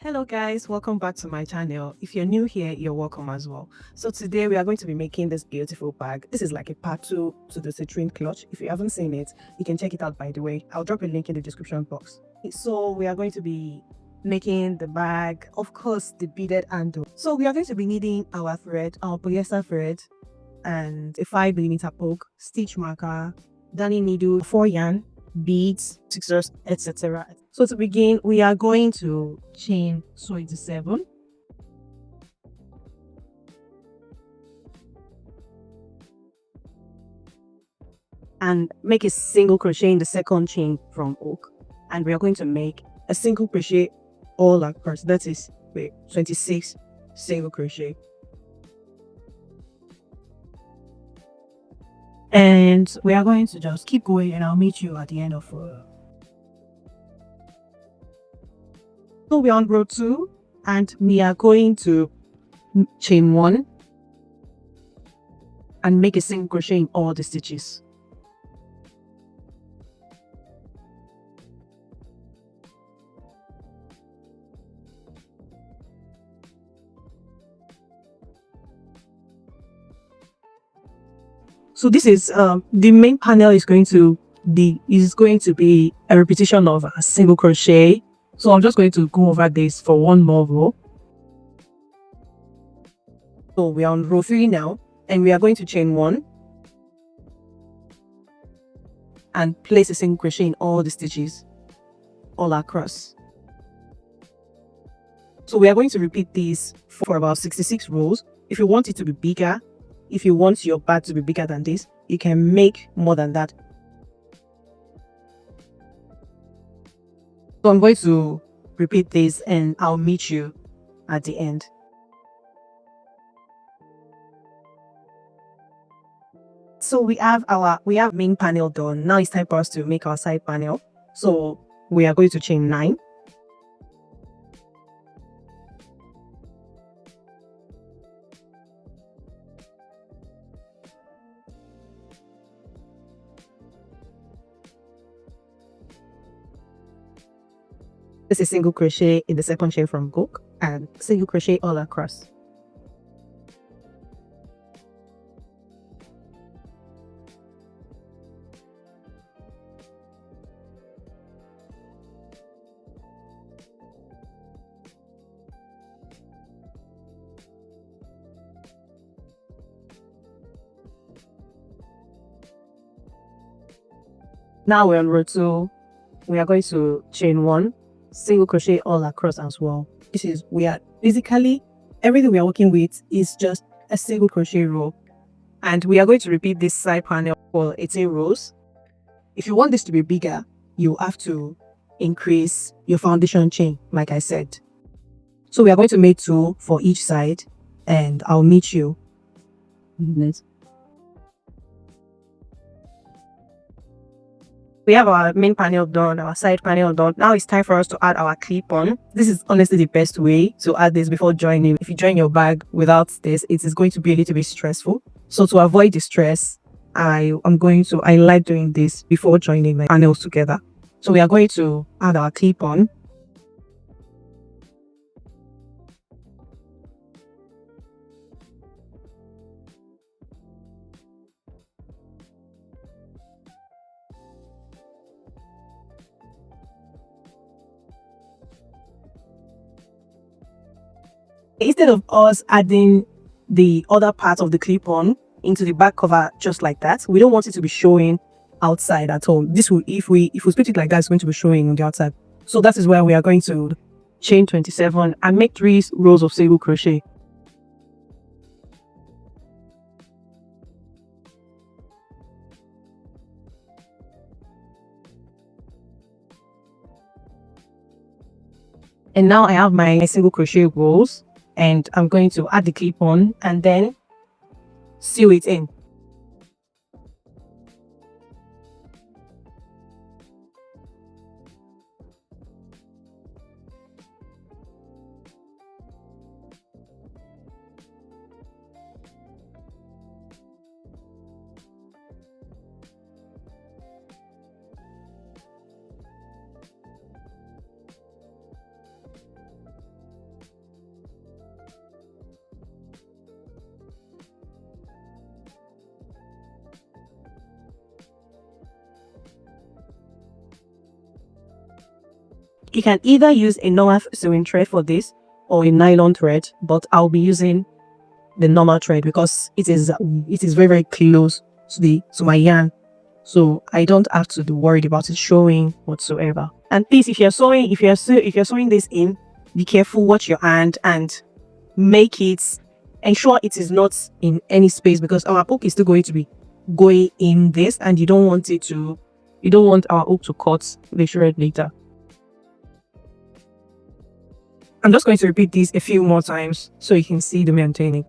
Hello guys, welcome back to my channel. If you're new here, you're welcome as well. So today we are going to be making this beautiful bag. This is like a part 2 to the citrine clutch. If you haven't seen it, you can check it out, by the way. I'll drop a link in the description box. So we are going to be making the bag, of course, the beaded handle. So we are going to be needing our thread, our polyester thread, and a 5mm poke, stitch marker, darning needle, 4 yarn, beads, scissors, etc. So to begin, we are going to chain 27 and make a single crochet in the second chain from hook, and we are going to make a single crochet all across. That is 26 single crochet. And we are going to just keep going, and I'll meet you at the end of so we're on row 2 and we are going to chain 1 and make a single crochet in all the stitches. So this is the main panel is going to be a repetition of a single crochet. So I'm just going to go over this for one more row. So we are on row 3 now, and we are going to chain 1 and place a single crochet in all the stitches all across. So we are going to repeat this for about 66 rows. If you want it to be bigger, if you want your bag to be bigger than this, you can make more than that. So I'm going to repeat this and I'll meet you at the end. So we have main panel done. Now it's time for us to make our side panel. So we are going to chain 9. This is single crochet in the second chain from hook and single crochet all across. Now we're on row 2. We are going to chain 1, single crochet all across as well. Basically everything we are working with is just a single crochet row, and we are going to repeat this side panel for 18 rows. If you want this to be bigger, you have to increase your foundation chain, like I said. So we are going to make 2 for each side, and I'll meet you. We have our main panel done, our side panel done. Now it's time for us to add our clip on. This is honestly the best way to add this before joining. If you join your bag without this, it is going to be a little bit stressful. So to avoid the stress, I like doing this before joining my panels together. So we are going to add our clip on. Instead of us adding the other part of the clip-on into the back cover just like that, we don't want it to be showing outside at all. This will, if we split it like that, it's going to be showing on the outside. So that is where we are going to chain 27 and make 3 rows of single crochet. And now I have my single crochet rows, and I'm going to add the clip on and then sew it in. You can either use a normal sewing thread for this or a nylon thread, but I'll be using the normal thread because it is very, very close to my yarn, so I don't have to be worried about it showing whatsoever. And please, if you're sewing this in, be careful, watch your hand, and ensure it is not in any space, because our hook is still going to be going in this, and you don't want our hook to cut the thread later. I'm just going to repeat this a few more times so you can see the maintaining.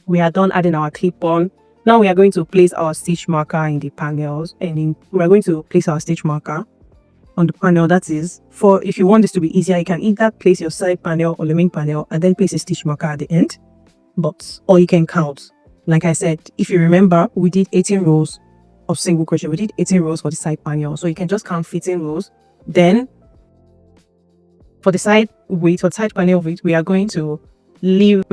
We are done adding our clip on. Now we are going to place our stitch marker in the panels, and we are going to place our stitch marker on the panel. That is, for if you want this to be easier, you can either place your side panel or the main panel and then place a stitch marker at the end, or you can count. Like I said, if you remember, we did 18 rows of single crochet. We did 18 rows for the side panel, so you can just count 15 rows. Then for the side panel width, we are going to leave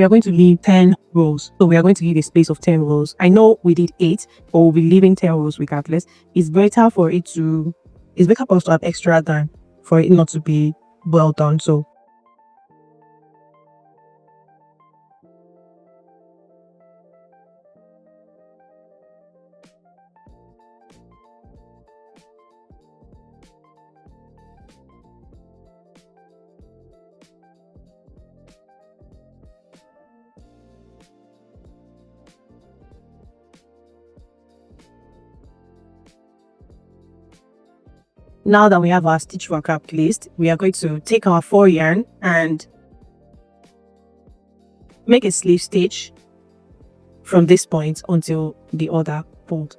10 rows. So we are going to leave a space of 10 rows. I know we did 8, but we'll be leaving 10 rows regardless. It's better for us to have extra than for it not to be well done. So now that we have our stitch marker placed, we are going to take our 4 yarn and make a slip stitch from this point until the other point.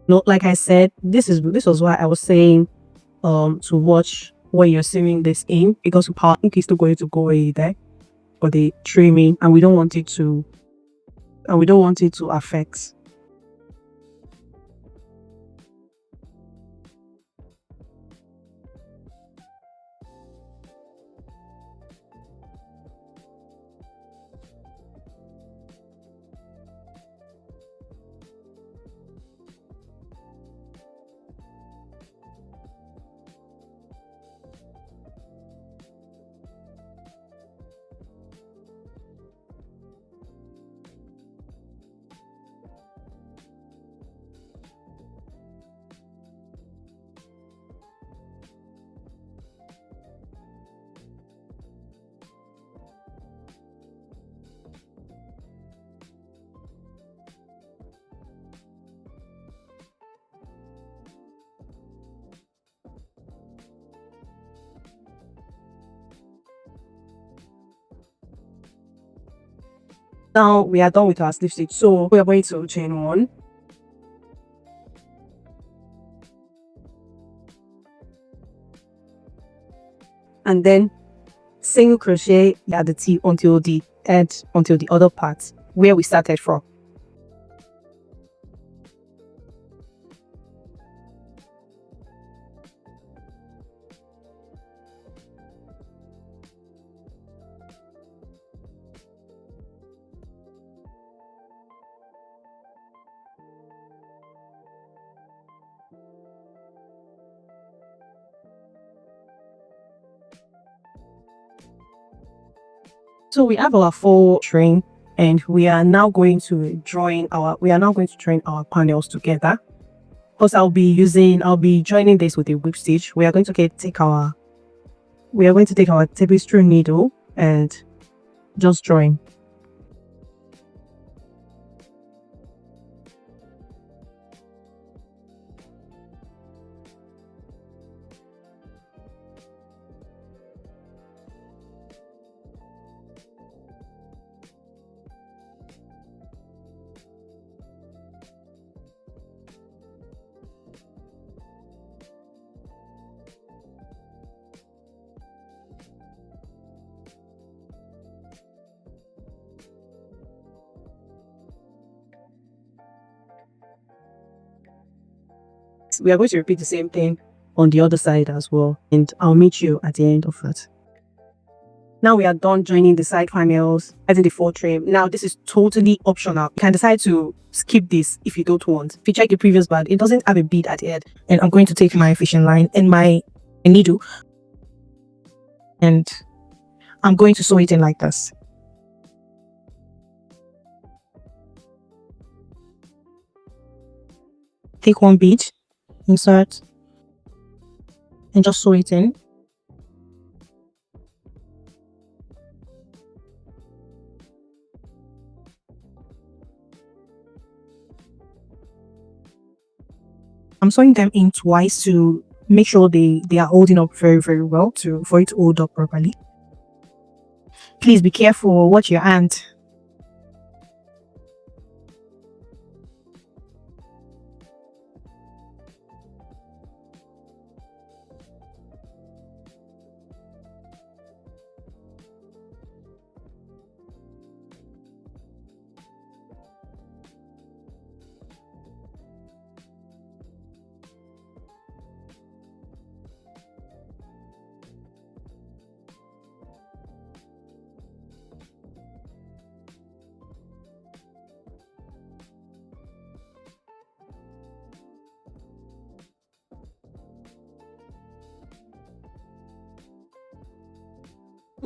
No, like I said, this was why I was saying to watch when you're sewing this in, because our ink is still going to go away there for the trimming, and we don't want it to and we don't want it to affect. Now we are done with our slip stitch, so we are going to chain 1, and then single crochet at the tip until the edge, until the other part where we started from. So we have our full string, and we are now going to join our panels together. Because I'll be joining this with a whip stitch. We are going to take our tapestry needle and just join. We are going to repeat the same thing on the other side as well, and I'll meet you at the end of it. Now we are done joining the side panels, adding the full trim. Now this is totally optional. You can decide to skip this if you don't want. If you check the previous band, it doesn't have a bead at the end. And I'm going to take my fishing line and my needle, and I'm going to sew it in like this. Take one bead, insert, and just sew it in. I'm sewing them in twice to make sure they are holding up very, very well for it to hold up properly. Please be careful, watch your hand.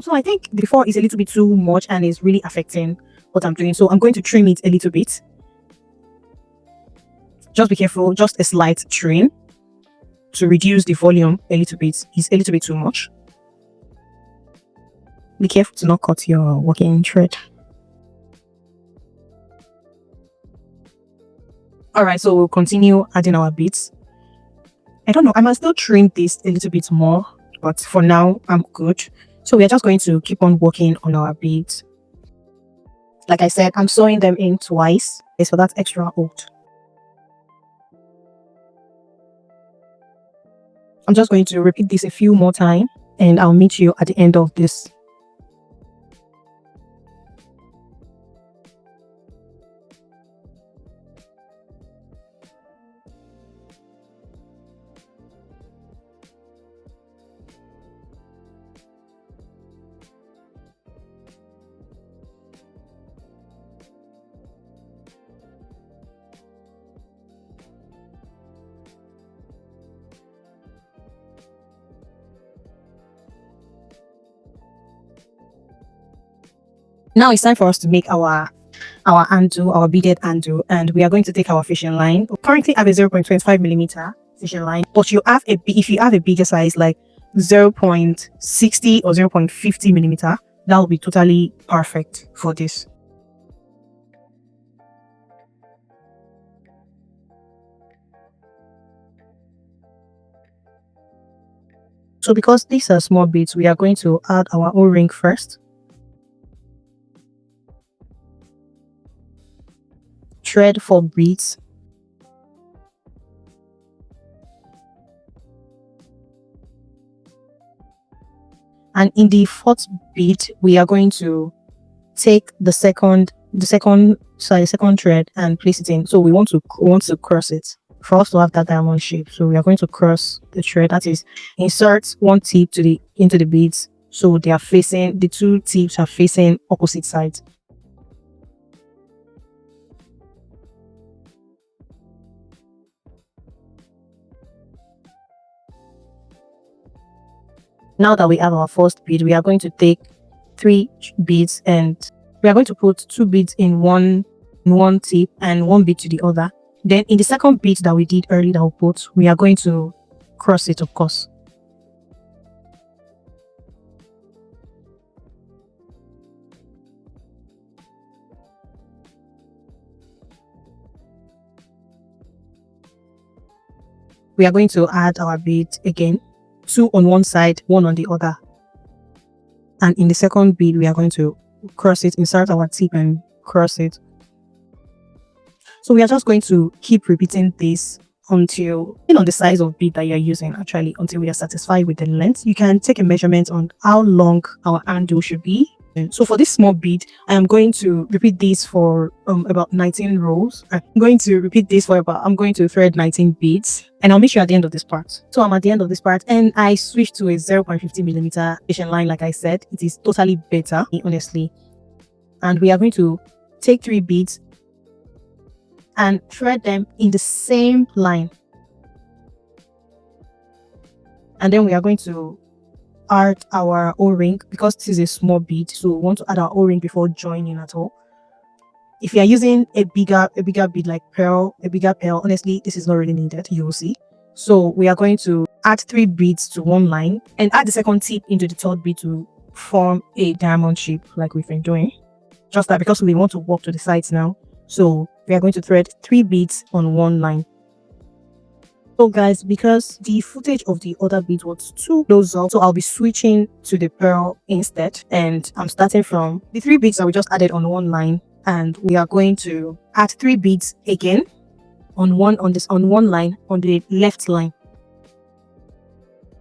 So I think the 4 is a little bit too much and is really affecting what I'm doing. So I'm going to trim it a little bit. Just be careful, just a slight trim to reduce the volume a little bit. It's a little bit too much. Be careful to not cut your working thread. Alright, so we'll continue adding our beads. I don't know, I might still trim this a little bit more, but for now I'm good. So we are just going to keep on working on our beads. Like I said, I'm sewing them in twice, so that's extra hold. I'm just going to repeat this a few more times, and I'll meet you at the end of this. Now it's time for us to make our handle, our beaded handle, and we are going to take our fishing line. Currently I have a 0.25 millimeter fishing line, but if you have a bigger size like 0.60 or 0.50 millimeter, that will be totally perfect for this. So because these are small beads, we are going to add our O-ring first. Thread 4 beads. And in the fourth bead, we are going to take the second thread and place it in. So we want to cross it for us to have that diamond shape. So we are going to cross the thread, that is, insert one tip into the beads, so they are facing, the two tips are facing opposite sides. Now that we have our first bead, we are going to take 3 beads and we are going to put 2 beads in one tip and 1 bead to the other. Then in the second bead that we did earlier that we put, we are going to cross it, of course. We are going to add our bead again, 2 on one side, 1 on the other. And in the second bead, we are going to cross it, insert our tip and cross it. So we are just going to keep repeating this until, depending on the size of bead that you're using, actually, until we are satisfied with the length. You can take a measurement on how long our handle should be. So for this small bead, I am going to repeat this for about 19 rows. I'm going to thread 19 beads, and I'll meet you at the end of this part. So I'm at the end of this part, and I switched to a 0.50 millimeter fishing line. Like I said, it is totally better, honestly. And we are going to take 3 beads and thread them in the same line. And then we are going to add our O-ring, because this is a small bead, so we want to add our O-ring before joining at all. If you are using a bigger bead like a bigger pearl, honestly, this is not really needed, you will see. So we are going to add 3 beads to one line and add the second tip into the third bead to form a diamond shape like we've been doing. Just that, because we want to walk to the sides now. So we are going to thread 3 beads on one line. So guys, because the footage of the other bead was too close up, so I'll be switching to the pearl instead, and I'm starting from the 3 beads that we just added on one line, and we are going to add 3 beads again on one line on the left line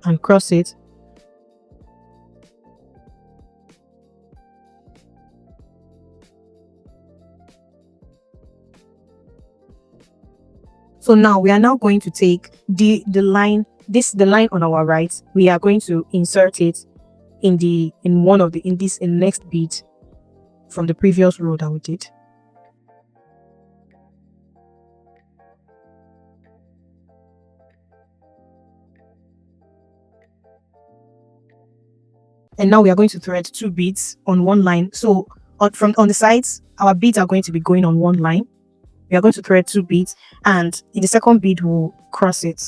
and cross it. So now we are now going to take the line on our right. We are going to insert it in the next bead from the previous row that we did. And now we are going to thread 2 beads on one line. So on the sides, our beads are going to be going on one line. We are going to thread 2 beads, and in the second bead we'll cross it.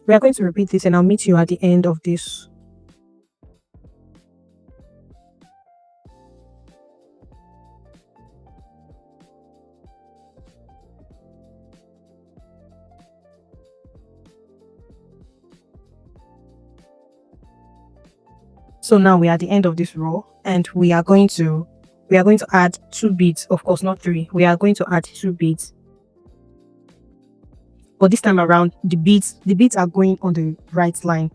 We are going to repeat this, and I'll meet you at the end of this. So now we are at the end of this row, and we are going to add 2 beads, of course not 3. We are going to add 2 beads. But this time around, the beads are going on the right line.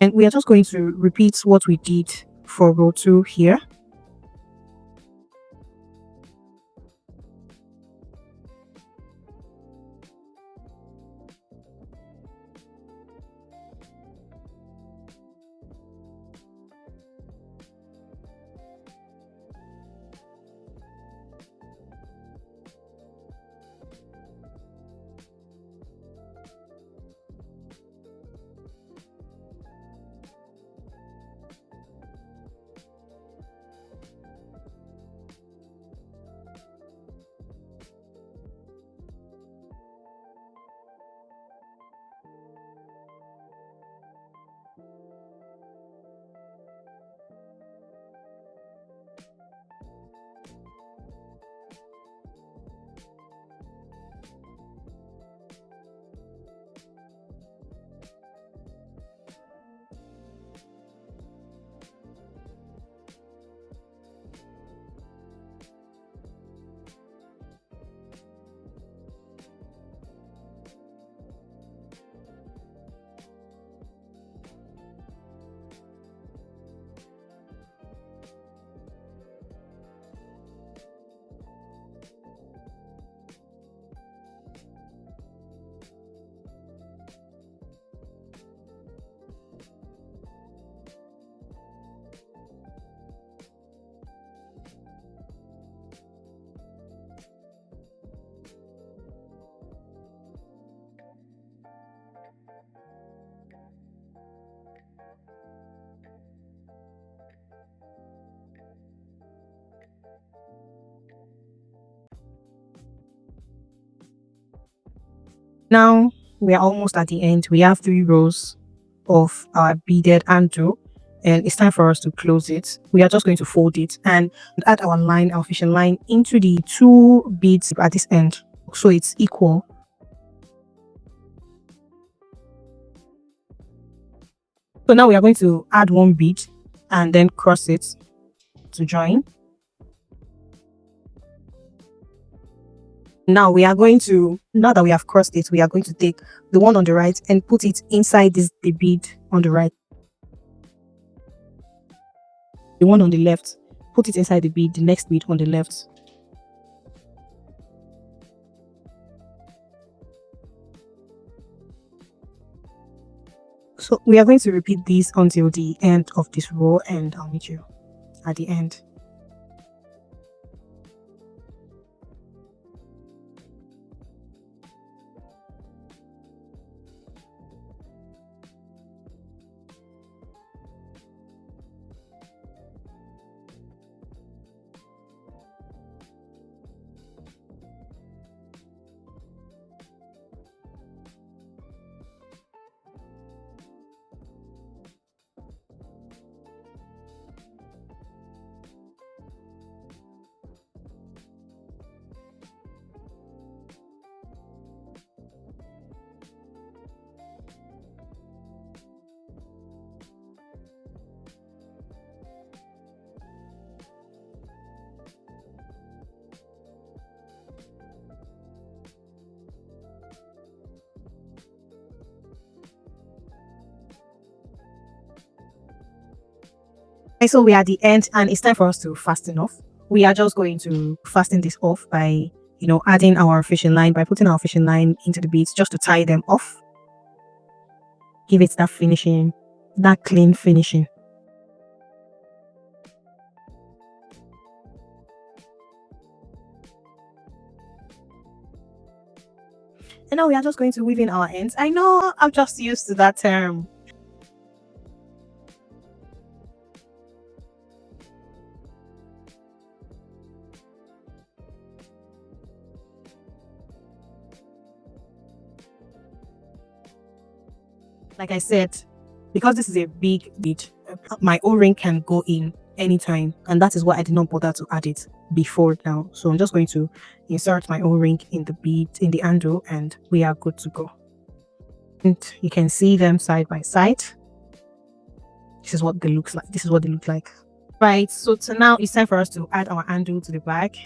And we are just going to repeat what we did for row 2 here. Now we are almost at the end. We have 3 rows of our beaded handle, and it's time for us to close it. We are just going to fold it and add our line, our fishing line, into the 2 beads at this end, so it's equal. So now we are going to add 1 bead and then cross it to join. Now we are going to, now that we have crossed it, we are going to take the one on the right and put it inside the bead on the right. The one on the left, put it inside the bead, the next bead on the left. So we are going to repeat this until the end of this row, and I'll meet you at the end. So we are at the end, and it's time for us to fasten off. We are just going to fasten this off by, adding our fishing line, by putting our fishing line into the beads just to tie them off. Give it that finishing, that clean finishing. And now we are just going to weave in our ends. I know I'm just used to that term. Like I said, because this is a big bead, my O-ring can go in anytime, and that is why I did not bother to add it before now. So I'm just going to insert my O-ring in the bead, in the handle, and we are good to go. And you can see them side by side. This is what they look like. This is what they look like. Right, so now it's time for us to add our handle to the bag.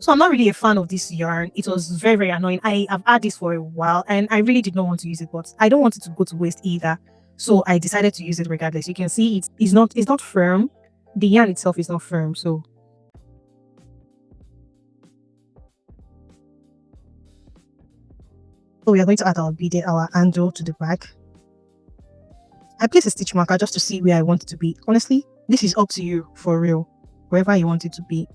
So I'm not really a fan of this yarn. It was very, very annoying. I have had this for a while and I really did not want to use it, but I don't want it to go to waste either. so I decided to use it regardless. You can see it's not firm. The yarn itself is not firm, so we are going to add our handle to the bag. I place a stitch marker just to see where I want it to be. Honestly, this is up to you, for real, wherever you want it to be.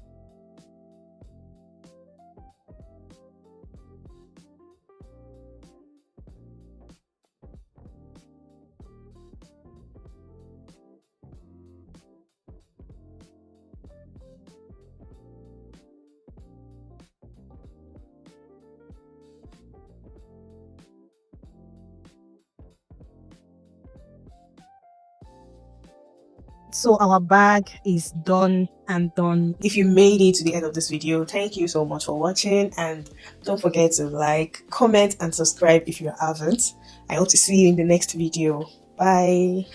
So our bag is done and done. If you made it to the end of this video, thank you so much for watching, and don't forget to like, comment and subscribe if you haven't. I hope to see you in the next video. Bye.